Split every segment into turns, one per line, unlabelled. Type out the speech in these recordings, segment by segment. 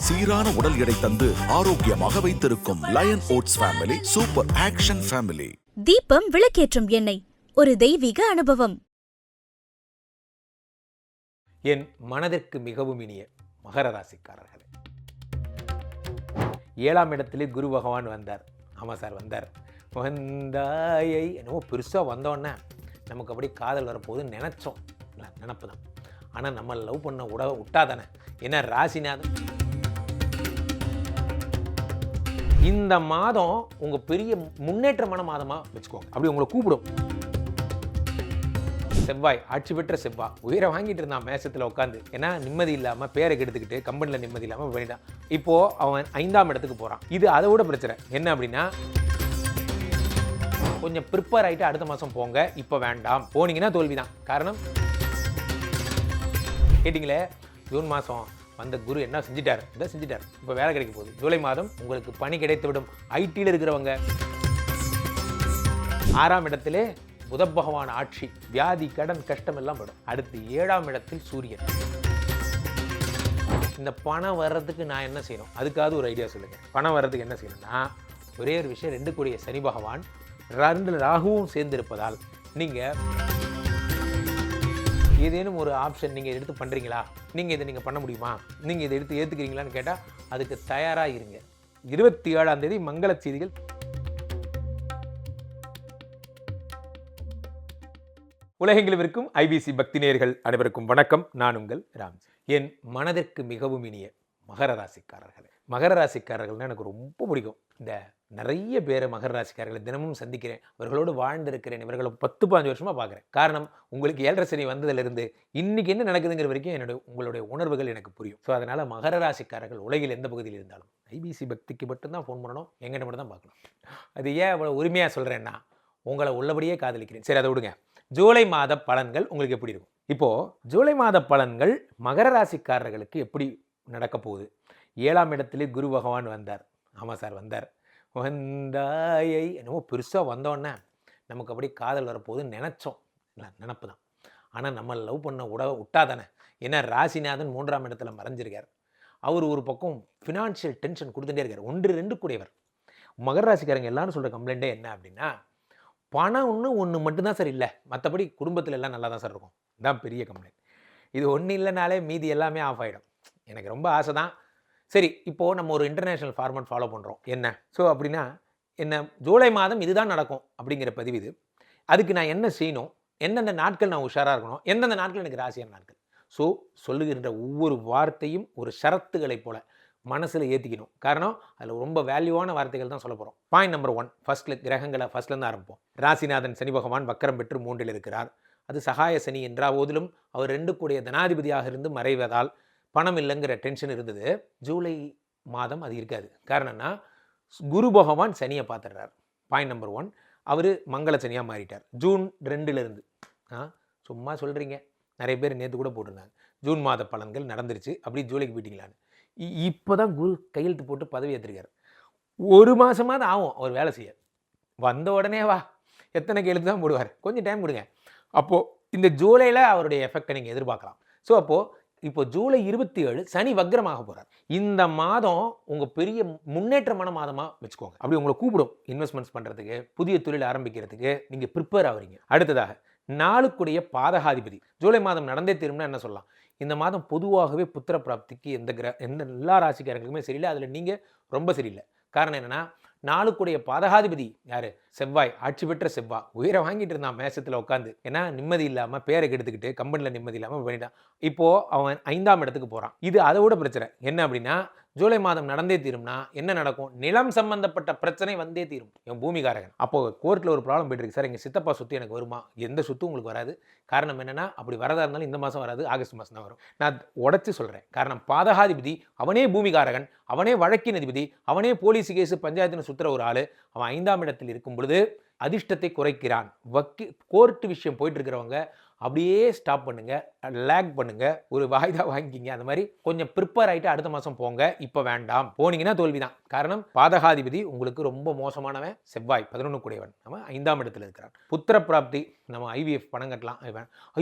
சீரான உடல் எடை தந்து ஆரோக்கியமாக வைத்திருக்கும் Lion oats family super action family.
Deepam விளக்கேற்றும் எண்ணெய், ஒரு தெய்வீக அனுபவம்.
என் மனதிற்கு மிகவும் இனிய மகர ராசிக்காரர்களே, 7ஆம் இடத்திலே குரு பகவான் வந்தார். ஆமாம் சார், வந்தார். வந்தாயை என்னவோ பெருசாக வந்தோன்னே நமக்கு அப்படி காதல் வரப்போகுதுன்னு நினச்சோம். இல்லை, நினப்பு தான். ஆனால் நம்ம லவ் பண்ண விட்டாதானே. ஏன்னா ராசிநாதன் இந்த மாதம் உங்கள் பெரிய முன்னேற்றமான மாதமாக வச்சுக்கோங்க. அப்படி உங்களை கூப்பிடும். செவ்வாய், ஆட்சி பெற்ற செவ்வாய் உயிரை வாங்கிட்டு இருந்தான் மேசத்தில் உட்காந்து. ஏன்னா நிம்மதி இல்லாமல் பேரை கெடுத்துக்கிட்டு கம்பெனியில் நிம்மதி இல்லாமல் பண்ணிட்டான். இப்போது அவன் 5ஆம் இடத்துக்கு போகிறான். இது அதை விட பிரச்சனை என்ன அப்படின்னா, கொஞ்சம் ப்ரிப்பேர் ஆகிட்டு அடுத்த மாதம் போங்க, இப்போ வேண்டாம். போனீங்கன்னா தோல்வி தான். காரணம் கேட்டிங்களே, ஜூன் மாதம் வந்த குரு என்ன செஞ்சிட்டார்? இதை செஞ்சிட்டார். இப்போ வேலை கிடைக்க போகுது. ஜூலை மாதம் உங்களுக்கு பணி கிடைத்து விடும். ஐடியில் இருக்கிறவங்க 6ஆம் இடத்திலே புத பகவான் ஆட்சி, வியாதி, கடன், கஷ்டம் எல்லாம் படும். அடுத்து 7ஆம் இடத்தில் சூரியன். இந்த பணம் வர்றதுக்கு நான் என்ன செய்யணும்? அதுக்காவது ஒரு ஐடியா சொல்லுங்கள். பணம் வர்றதுக்கு என்ன செய்யணும்னா, ஒரே ஒரு விஷயம், 2 கூடிய சனி பகவான் 2 ராகுவும் சேர்ந்திருப்பதால் நீங்கள் ஏதேனும் ஒரு ஆப்ஷன் நீங்கள் எடுத்து பண்ணுறீங்களா? நீங்கள் இதை பண்ண முடியுமா? நீங்கள் இதை எடுத்து ஏற்றுக்கிறீங்களான்னு கேட்டால் அதுக்கு தயாராக இருங்க. 27ஆம் தேதி மங்கள செய்திகள். உலகெங்கிலும் இருக்கும் ஐபிசி பக்தி நேயர்கள் அனைவருக்கும் வணக்கம். நான் உங்கள் ராம்ஜி. என் மனதிற்கு மிகவும் இனிய மகர ராசிக்காரர்களே, மகர ராசிக்காரர்கள்னால் எனக்கு ரொம்ப பிடிக்கும். இந்த நிறைய பேரை மகர ராசிக்காரர்களை தினமும் சந்திக்கிறேன், அவர்களோடு வாழ்ந்திருக்கிறேன். இவர்களை 10-15 வருஷமாக பார்க்குறேன். காரணம், உங்களுக்கு 7.5 சனி வந்ததிலிருந்து இன்றைக்கி என்ன நடக்குதுங்கிற வரைக்கும் உங்களுடைய உணர்வுகள் எனக்கு புரியும். ஸோ அதனால் மகர ராசிக்காரர்கள் உலகில் எந்த பகுதியில் இருந்தாலும் ஐபிசி பக்திக்கு மட்டும்தான் ஃபோன் பண்ணணும், எங்கிட்ட மட்டும் தான் பார்க்கணும். அது ஏன் அவ்வளோ உரிமையாக சொல்கிறேன்னா, உங்களை உள்ளபடியே காதலிக்கிறேன். சரி, அதை விடுங்க. ஜூலை மாத பலன்கள் உங்களுக்கு எப்படி இருக்கும்? இப்போது ஜூலை மாத பலன்கள் மகர ராசிக்காரர்களுக்கு எப்படி நடக்க போகுது? 7ஆம் இடத்திலே குரு பகவான் வந்தார். ஆமாம் சார், வந்தார். வந்தாயை என்னவோ பெருசாக வந்தோன்னே நமக்கு அப்படி காதல் வரப்போகுதுன்னு நினச்சோம். இல்லை, நினப்பு தான். ஆனால் நம்ம லவ் பண்ண விட்டாதானே. ஏன்னா ராசிநாதன் 3ஆம் இடத்துல மறைஞ்சிருக்கார். அவர் ஒரு பக்கம் ஃபினான்ஷியல் டென்ஷன் கொடுத்துட்டே இருக்கார். 1-2 கூடியவர். மகர ராசிக்காரங்க எல்லாரும் சொல்கிற கம்ப்ளைண்ட்டே என்ன அப்படின்னா, பணம் ஒன்று மட்டும்தான் சார் இல்லை, மற்றபடி குடும்பத்தில் எல்லாம் நல்லா தான் சார் இருக்கும். இதுதான் பெரிய கம்ப்ளைண்ட். இது ஒன்றும் இல்லைனாலே மீதி எல்லாமே ஆஃப் ஆகிடும். எனக்கு ரொம்ப ஆசை தான். சரி, இப்போது நம்ம ஒரு இன்டர்நேஷ்னல் ஃபார்மட் ஃபாலோ பண்ணுறோம். என்ன? ஸோ அப்படின்னா என்ன, ஜூலை மாதம் இதுதான் நடக்கும் அப்படிங்கிற பதிவு இது. அதுக்கு நான் என்ன செய்யணும், எந்தெந்த நாட்கள் நான் உஷாராக இருக்கணும், எந்தெந்த நாட்கள் எனக்கு ராசியான நாட்கள். ஸோ சொல்லுகின்ற ஒவ்வொரு வார்த்தையும் ஒரு ஷரத்துகளை போல் மனசில் ஏற்றிக்கணும். காரணம், அதில் ரொம்ப வேல்யூவான வார்த்தைகள் தான் சொல்ல போகிறோம். பாயிண்ட் நம்பர் 1, ஃபஸ்ட்டில் கிரகங்களை ஃபஸ்ட்லேருந்து ஆரம்பிப்போம். ராசிநாதன் சனி பகவான் வக்கரம் பெற்று 3இல் இருக்கிறார். அது சகாய சனி என்ற போதிலும் அவர் 2 கூடிய தனாதிபதியாக இருந்து மறைவதால் பணம் இல்லைங்கிற டென்ஷன் இருந்தது. ஜூலை மாதம் அது இருக்காது. காரணம்னா, குரு பகவான் சனியை பார்த்துடுறார். பாயிண்ட் நம்பர் 1, அவர் மங்கள சனியாக மாறிட்டார் ஜூன் 2லேருந்து. சும்மா சொல்கிறீங்க, நிறைய பேர் நேற்று கூட போட்டிருந்தாங்க ஜூன் மாத பலன்கள் நடந்துருச்சு, அப்படி ஜூலைக்கு போயிட்டீங்களான்னு. இப்போ தான் குரு கையெழுத்து போட்டு பதவி ஏற்றிருக்கார். 1 மாதமாவது ஆகும் அவர் வேலை செய்ய. வந்த உடனே வா, எத்தனை கையெழுத்து தான் போடுவார்? கொஞ்சம் டைம் கொடுங்க. அப்போது இந்த ஜூலையில் அவருடைய எஃபெக்டை நீங்கள் எதிர்பார்க்கலாம். ஸோ அப்போது இப்போ ஜூலை 27 சனி வக்ரமாக போகிறார். இந்த மாதம் உங்கள் பெரிய முன்னேற்றமான மாதமாக வச்சுக்கோங்க. அப்படி உங்களை கூப்பிடும் இன்வெஸ்ட்மெண்ட்ஸ் பண்ணுறதுக்கு, புதிய தொழில் ஆரம்பிக்கிறதுக்கு நீங்கள் ப்ரிப்பேர் ஆகிறீங்க. அடுத்ததாக 4 பாதகாதிபதி ஜூலை மாதம் நடந்தே தீரும்னா என்ன சொல்லலாம்? இந்த மாதம் பொதுவாகவே புத்திர பிராப்திக்கு எந்த எல்லா ராசிக்காரங்களுக்குமே சரியில்லை. அதில் நீங்கள் ரொம்ப சரியில்லை. காரணம் என்னென்னா, 4 பாதகாதிபதி யார்? செவ்வாய், ஆட்சி பெற்ற செவ்வாய் உயிரை வாங்கிட்டு இருந்தான் மேசத்தில் உட்காந்து. ஏன்னா நிம்மதி இல்லாமல் பேரை கெடுத்துக்கிட்டு கம்பெனியில் நிம்மதி இல்லாமல் பண்ணிட்டான். இப்போது அவன் 5ஆம் இடத்துக்கு போகிறான். இது அதை விட பிரச்சனை என்ன அப்படின்னா, ஜூலை மாதம் நடந்தே தீரும்னா என்ன நடக்கும்? நிலம் சம்பந்தப்பட்ட பிரச்சனை வந்தே தீரும். என் பூமிகாரகன். அப்போது கோர்ட்டில் ஒரு ப்ராப்ளம் போயிட்டு இருக்கு சார், எங்கள் சித்தப்பா சொத்து எனக்கு வருமா? எந்த சொத்தும் உங்களுக்கு வராது. காரணம் என்னென்னா, அப்படி வரதா இருந்தாலும் இந்த மாதம் வராது, ஆகஸ்ட் மாதம் தான் வரும். நான் உடச்சி சொல்கிறேன். காரணம், பாதகாதிபதி அவனே பூமிகாரகன், அவனே வழக்கின் அதிபதி, அவனே போலீஸ் கேஸு பஞ்சாயத்துன்னு சுற்றுற ஒரு ஆள். அவன் 5ஆம் இடத்தில் இருக்கும் பொழுது அதிர்ஷ்டத்தை குறைக்கிறான். கோர்ட்டு விஷயம் போயிட்டு இருக்கிறவங்க அப்படியே ஸ்டாப் பண்ணுங்கள், லேக் பண்ணுங்கள், ஒரு வாய்தா வாங்கிக்கிங்க. அந்த மாதிரி கொஞ்சம் ப்ரிப்பேர் ஆகிட்டு அடுத்த மாதம் போங்க. இப்போ வேண்டாம், போனீங்கன்னா தோல்வி தான். காரணம் பாதகாதிபதி உங்களுக்கு ரொம்ப மோசமானவன் செவ்வாய், 11 கூடியவன், நம்ம 5ஆம் இடத்துல இருக்கிறான். புத்திர பிராப்தி, நம்ம ஐவிஎஃப் பணம் கட்டலாம்.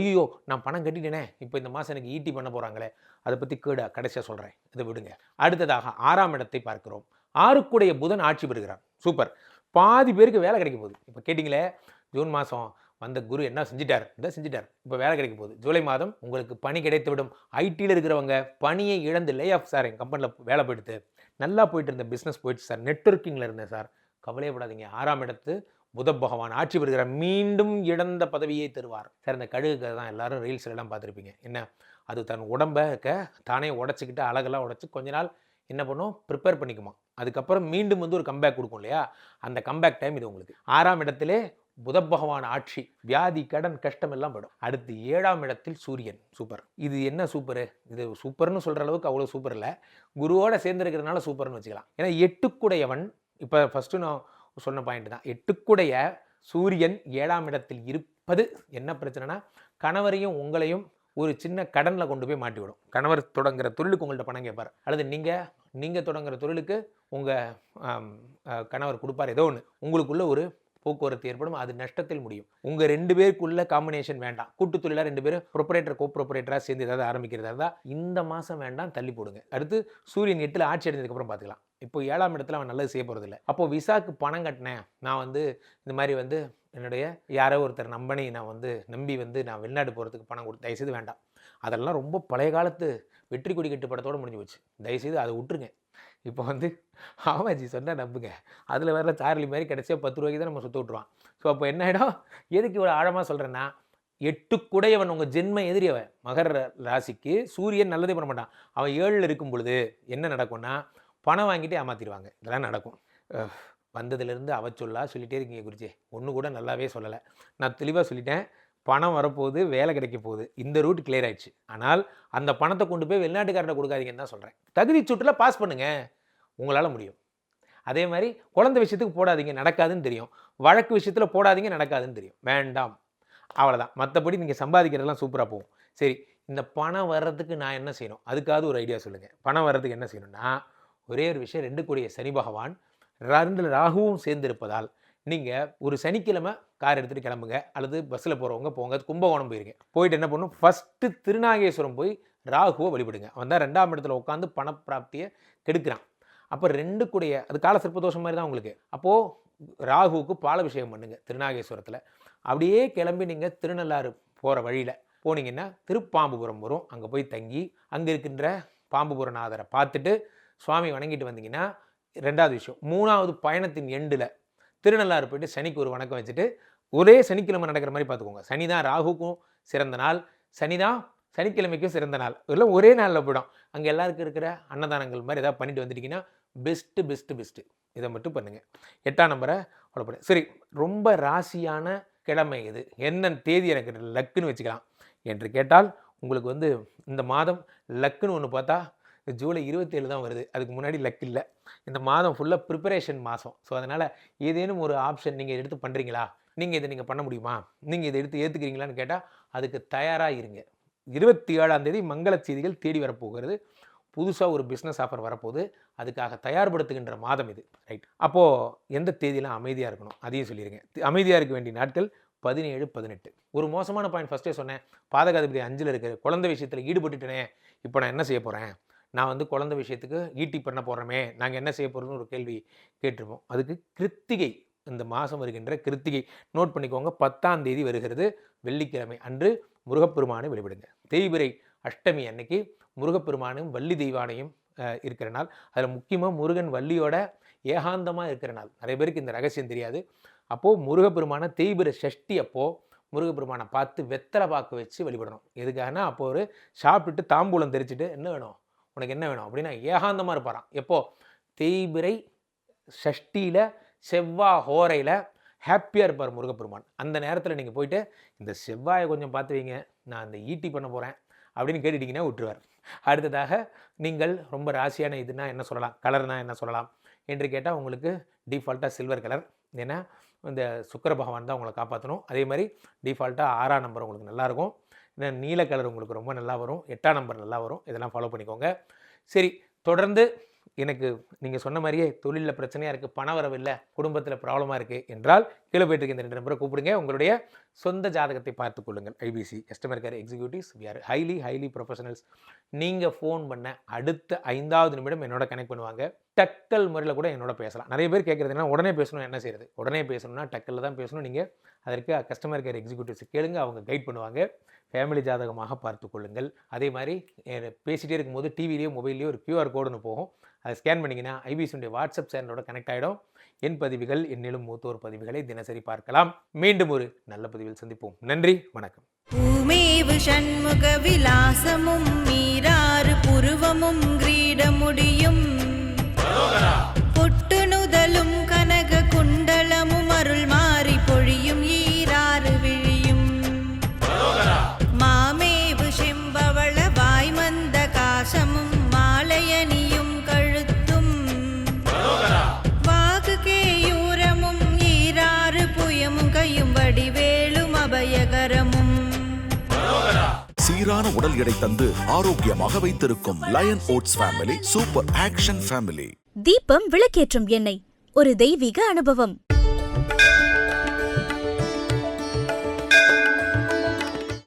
ஐயோ நான் பணம் கட்டிட்டேனே, இப்போ இந்த மாதம் எனக்கு ஈட்டி பண்ண போகிறாங்களே, அதை பற்றி கடைசியாக சொல்கிறேன், இதை விடுங்க. அடுத்ததாக 6ஆம் இடத்தை பார்க்கிறோம். 6க்குடைய புதன் ஆட்சி பெறுகிறான். சூப்பர். பாதி பேருக்கு வேலை கிடைக்க போகுது. இப்போ கேட்டிங்களே, ஜூன் மாதம் வந்த குரு என்ன செஞ்சிட்டார், இந்த செஞ்சிட்டார், இப்போ வேலை கிடைக்க போகுது. ஜூலை மாதம் உங்களுக்கு பணி கிடைத்து விடும். ஐடியில் இருக்கிறவங்க பணியை இழந்து லே ஆஃப் சார், எங்கள் கம்பெனியில் வேலை போயிடுது, நல்லா போயிட்டு இருந்த பிஸ்னஸ் போயிடுச்சு சார், நெட்வொர்க்கிங்கில் இருந்தேன் சார், கவலையப்படாதீங்க. 6ஆம் இடத்து புத பகவான் ஆட்சி பெறுகிறார். மீண்டும் இழந்த பதவியை தருவார் சார். இந்த கழுகுக்கு தான் எல்லாரும் ரீல்ஸ்லாம் பார்த்துருப்பீங்க. என்ன, அது தன் உடம்பை தானே உடச்சிக்கிட்டு அழகெல்லாம் உடச்சி கொஞ்ச நாள் என்ன பண்ணும், ப்ரிப்பேர் பண்ணிக்குமா. அதுக்கப்புறம் மீண்டும் வந்து ஒரு கம்பேக் கொடுக்கும் இல்லையா, அந்த கம்பேக் டைம் இது உங்களுக்கு. 6ஆம் இடத்திலே புத பகவான் ஆட்சி, வியாதி கடன் கஷ்டம் எல்லாம் படும். அடுத்து 7ஆம் இடத்தில் சூரியன். சூப்பர். இது என்ன சூப்பரு, இது சூப்பர்னு சொல்கிற அளவுக்கு அவ்வளோ சூப்பர் இல்லை, குருவோட சேர்ந்துருக்கிறதுனால சூப்பர்னு வச்சுக்கலாம். ஏன்னா 8க்குடையவன், இப்போ ஃபஸ்ட்டு நான் சொன்ன பாயிண்ட் தான், 8க்குடைய சூரியன் 7ஆம் இடத்தில் இருப்பது என்ன பிரச்சனைனா, கணவரையும் உங்களையும் ஒரு சின்ன கடனில் கொண்டு போய் மாட்டிவிடும். கணவர் தொடங்குற தொழிலுக்கு உங்கள்கிட்ட பணம் கேட்பார், அல்லது நீங்கள் தொடங்குற தொழிலுக்கு உங்கள் கணவர் கொடுப்பார். ஏதோ ஒன்று உங்களுக்குள்ள ஒரு போக்குவரத்து ஏற்படும், அது நஷ்டத்தில் முடியும். உங்கள் 2 பேருக்குள்ள காம்பினேஷன் வேண்டாம். கூட்டு தொழிலாக 2 பேரும் ப்ரொப்பரேட்டர் ப்ரொப்பரேட்டராக சேர்ந்து ஏதாவது ஆரம்பிக்கிறதா இருந்தால் இந்த மாதம் வேண்டாம், தள்ளி போடுங்க. அடுத்து சூரியன் 8ல் ஆட்சி அடைஞ்சதுக்கப்புறம் பார்த்துக்கலாம். இப்போ 7ஆம் இடத்துல அவன் நல்லது செய்ய போகிறதில்ல. அப்போது விசாக்கு பணம் கட்டினேன், நான் இந்த மாதிரி என்னுடைய யாரோ ஒருத்தர் நம்பி நான் வெளிநாடு போகிறதுக்கு பணம் கொடுத்து, தயவுசெய்து வேண்டாம். அதெல்லாம் ரொம்ப பழைய காலத்து வெற்றி கொடி கட்டு படத்தோடு முடிஞ்சு போச்சு. தயவுசெய்து அதை விட்டுருங்க. இப்போ ஆமாஜி சொன்னால் நம்புங்க, அதில் வேறு சார்லி மாதிரி கிடச்சா 10 ரூபாய்க்கு தான் நம்ம சுற்ற விட்ருவான். ஸோ அப்போ என்ன ஆகிடும், எதுக்கு இவ்வளோ ஆழமாக சொல்கிறேன்னா, 8க்குடையவன் உங்கள் ஜென்ம எதிரியவன். மகர ராசிக்கு சூரியன் நல்லதே பண்ண மாட்டான். அவன் 7ல் இருக்கும் பொழுது என்ன நடக்கும்னா, பணம் வாங்கிட்டு ஏமாற்றிடுவாங்க. இதெல்லாம் நடக்கும். வந்ததுலேருந்து சொல்லிகிட்டே இருக்கீங்க குருஜி, ஒன்று கூட நல்லாவே சொல்லலை. நான் தெளிவாக சொல்லிட்டேன், பணம் வரப்போகுது, வேலை கிடைக்க போகுது, இந்த ரூட் கிளியர் ஆயிடுச்சு. ஆனால் அந்த பணத்தை கொண்டு போய் வெளிநாட்டுக்காரனை கொடுக்காதீங்கன்னு தான் சொல்கிறேன். தகுதி சுற்றில் பாஸ் பண்ணுங்கள், உங்களால் முடியும். அதே மாதிரி குழந்தை விஷயத்துக்கு போடாதீங்க, நடக்காதுன்னு தெரியும். வழக்கு விஷயத்தில் போடாதீங்க, நடக்காதுன்னு தெரியும். வேண்டாம், அவ்வளோதான். மற்றபடி நீங்கள் சம்பாதிக்கிறதெல்லாம் சூப்பராக போகும். சரி, இந்த பணம் வர்றதுக்கு நான் என்ன செய்யணும், அதுக்காவது ஒரு ஐடியா சொல்லுங்கள். பணம் வர்றதுக்கு என்ன செய்யணும்னா, ஒரே ஒரு விஷயம், 2 கூடிய சனி பகவான் 2 ராகுவும் சேர்ந்திருப்பதால் நீங்கள் ஒரு சனிக்கிழமை கார் எடுத்துகிட்டு கிளம்புங்க, அல்லது பஸ்ஸில் போகிறவங்க போங்க, கும்பகோணம் போயிருங்க. போயிட்டு என்ன பண்ணணும், ஃபஸ்ட்டு திருநாகேஸ்வரம் போய் ராகுவை வழிபடுங்க. அவன் தான் 2ஆம் இடத்துல உட்காந்து பணப்பிராப்தியை கெடுக்கிறான். அப்போ 2 கூடிய, அது கால சிற்ப தோஷம் மாதிரி தான் உங்களுக்கு. அப்போது ராகுவுக்கு பாலாபிஷேகம் பண்ணுங்கள் திருநாகேஸ்வரத்தில். அப்படியே கிளம்பி நீங்கள் திருநள்ளாறு போகிற வழியில் போனீங்கன்னா திருப்பாம்புபுரம் வரும். அங்கே போய் தங்கி அங்கே இருக்கின்ற பாம்புபுரநாதரை பார்த்துட்டு சுவாமி வணங்கிட்டு வந்தீங்கன்னா 2வது விஷயம். 3வது பயணத்தின் எண்டில் திருநள்ளாறு போய்ட்டு சனிக்கு ஒரு வணக்கம் வச்சுட்டு, ஒரே சனிக்கிழமை நடக்கிற மாதிரி பார்த்துக்கோங்க. சனி தான் ராகுக்கும் சிறந்த நாள், சனி தான் சனிக்கிழமைக்கும் சிறந்த நாள், இல்லை ஒரே நாளில் போய்டும். அங்கே எல்லாருக்கும் இருக்கிற அன்னதானங்கள் மாதிரி ஏதாவது பண்ணிட்டு வந்துட்டிங்கன்னா பெஸ்ட்டு. இதை மட்டும் பண்ணுங்கள். 8ஆம் நம்பரை ஃபாலோ பண்ணு. சரி, ரொம்ப ராசியான கிழமை இது, என்ன தேதி எனக்கு லக்குன்னு வச்சுக்கலாம் என்று கேட்டால், உங்களுக்கு இந்த மாதம் லக்குன்னு ஒன்று பார்த்தா ஜூலை 27 தான் வருது. அதுக்கு முன்னாடி லக் இல்லை. இந்த மாதம் ஃபுல்லாக ப்ரிப்பரேஷன் மாதம். ஸோ அதனால் ஏதேனும் ஒரு ஆப்ஷன் நீங்கள் எடுத்து பண்ணுறீங்களா, நீங்கள் பண்ண முடியுமா, நீங்கள் இதை எடுத்து ஏற்றுக்கிறீங்களான்னு கேட்டால் அதுக்கு தயாராக இருங்க. 27ஆம் தேதி மங்கள செய்திகள் தேடி வரப்போகிறது. புதுசாக ஒரு பிஸ்னஸ் ஆஃபர் வரப்போகுது, அதுக்காக தயார்படுத்துகின்ற மாதம் இது. ரைட். அப்போது எந்த தேதியெலாம் அமைதியாக இருக்கணும் அதையும் சொல்லிடுங்க. அமைதியாக இருக்க வேண்டிய நாட்கள் 17, 18. ஒரு மோசமான பாயிண்ட் ஃபஸ்ட்டே சொன்னேன், பாதகாதிபதி 5ல் இருக்கிற குழந்தை விஷயத்தில் ஈடுபட்டுட்டேனே, இப்போ நான் என்ன செய்ய போகிறேன், நான் குழந்தை விஷயத்துக்கு ஈட்டி பண்ண போகிறோமே, நாங்கள் என்ன செய்ய போகிறோம்னு ஒரு கேள்வி கேட்டிருப்போம். அதுக்கு கிருத்திகை, இந்த மாதம் வருகின்ற கிருத்திகை நோட் பண்ணிக்கோங்க. 10ஆம் தேதி வருகிறது வெள்ளிக்கிழமை அன்று முருகப்பெருமானை வழிபடுங்க. தேய்பிறை அஷ்டமி அன்னைக்கு முருகப்பெருமானும் வள்ளி தெய்வானையும் இருக்கிற நாள். அதில் முக்கியமாக முருகன் வள்ளியோட ஏகாந்தமாக இருக்கிற நாள். நிறைய பேருக்கு இந்த ரகசியம் தெரியாது. அப்போது முருகப்பெருமான தேய்பிறை சஷ்டி அப்போது முருகப்பெருமானை பார்த்து வெத்தலை பாக்கு வச்சு வழிபடணும். எதுக்காகனா, அப்போ ஒரு சாப்பிட்டுட்டு தாம்பூலம் தெரிச்சுட்டு என்ன வேணும் உனக்கு என்ன வேணும் அப்படின்னா ஏகாந்தமாக இருப்பாராம். எப்போது, தேய்பிறை சஷ்டியில் செவ்வாய் ஹோரையில் ஹாப்பியாக இருப்பார் முருகப்பெருமான். அந்த நேரத்தில் நீங்கள் போயிட்டு இந்த செவ்வாயை கொஞ்சம் பார்த்து வைங்க, நான் இந்த ஈட்டி பண்ண போகிறேன் அப்படின்னு கேட்டுட்டிங்கன்னா விட்டுருவார். அடுத்ததாக நீங்கள் ரொம்ப ராசியான இதுனா என்ன சொல்லலாம், கலர்னால் என்ன சொல்லலாம் என்று கேட்டால் உங்களுக்கு டிஃபால்ட்டாக சில்வர் கலர். ஏன்னா இந்த சுக்கிர பகவான் தான் உங்களை காப்பாற்றணும். அதே மாதிரி டிஃபால்ட்டாக 6ஆம் நம்பர் உங்களுக்கு நல்லாயிருக்கும். இந்த நீல கலர் உங்களுக்கு ரொம்ப நல்லா வரும். 8ஆம் நம்பர் நல்லா வரும். இதெல்லாம் ஃபாலோ பண்ணிக்கோங்க. சரி, தொடர்ந்து எனக்கு நீங்கள் சொன்ன மாதிரியே தொழிலில் பிரச்சனையாக இருக்குது, பண வரவு இல்லை, குடும்பத்தில் ப்ராப்ளமாக இருக்குது என்றால் கீழே போயிட்டு இருக்க இந்த 2 நம்பரை கூப்பிடுங்க. உங்களுடைய சொந்த ஜாதகத்தை பார்த்துக் கொள்ளுங்கள். IBC customer care executives, we are highly professionals. நீங்கள் ஃபோன் பண்ண அடுத்த 5வது நிமிடம் என்னோட கனெக்ட் பண்ணுவாங்க. டக்கல் முறையில் கூட என்னோட பேசலாம். நிறைய பேர் கேட்குறது என்ன, உடனே பேசணும், என்ன செய்கிறது? உடனே பேசணும்னா டக்கலில் தான் பேசணும். நீங்கள் அதற்கு கஸ்டமர் கேர் எக்ஸிக்யூட்டிவ்ஸ் கேளுங்க, அவங்க கைட் பண்ணுவாங்க. ஃபேமிலி ஜாதகமாக பார்த்து கொள்ளுங்கள். அதே மாதிரி பேசிகிட்டே இருக்கும்போது டிவிலேயோ மொபைல்லையோ ஒரு QR கோடுன்னு போகும். அதை ஸ்கேன் பண்ணிங்கன்னா ஐபிசியுடைய வாட்ஸ்அப் சேனலோட கனெக்ட் ஆகிடும். என் பதிவுகள், என்னிலும் மூத்தோர் பதிவுகளை தினசரி பார்க்கலாம். மீண்டும் ஒரு நல்ல பதிவில் சந்திப்போம். நன்றி, வணக்கம்.
பூமேவு ஷண்முக விலாசமும் மீராறு புருவமும் கிரீடமுடியும் பொட்டு நுதலும் கனக குண்டலமும் அருள் மாறி பொழியும் ஈராறு விழியும் மாமேவு செம்பவள வாய்மந்த காசமும் மாலையணியும் கழுத்தும் வாகு கேயூரமும் ஈராறு புயமும் கையும் வடிவேலும் அபயகரமும்
சீரான உடல் எடை தந்து ஆரோக்கியமாக வைத்திருக்கும் Lion oats family super action family.
Deepam விளக்கேற்றும் எண்ணெய், ஒரு தெய்வீக அனுபவம்.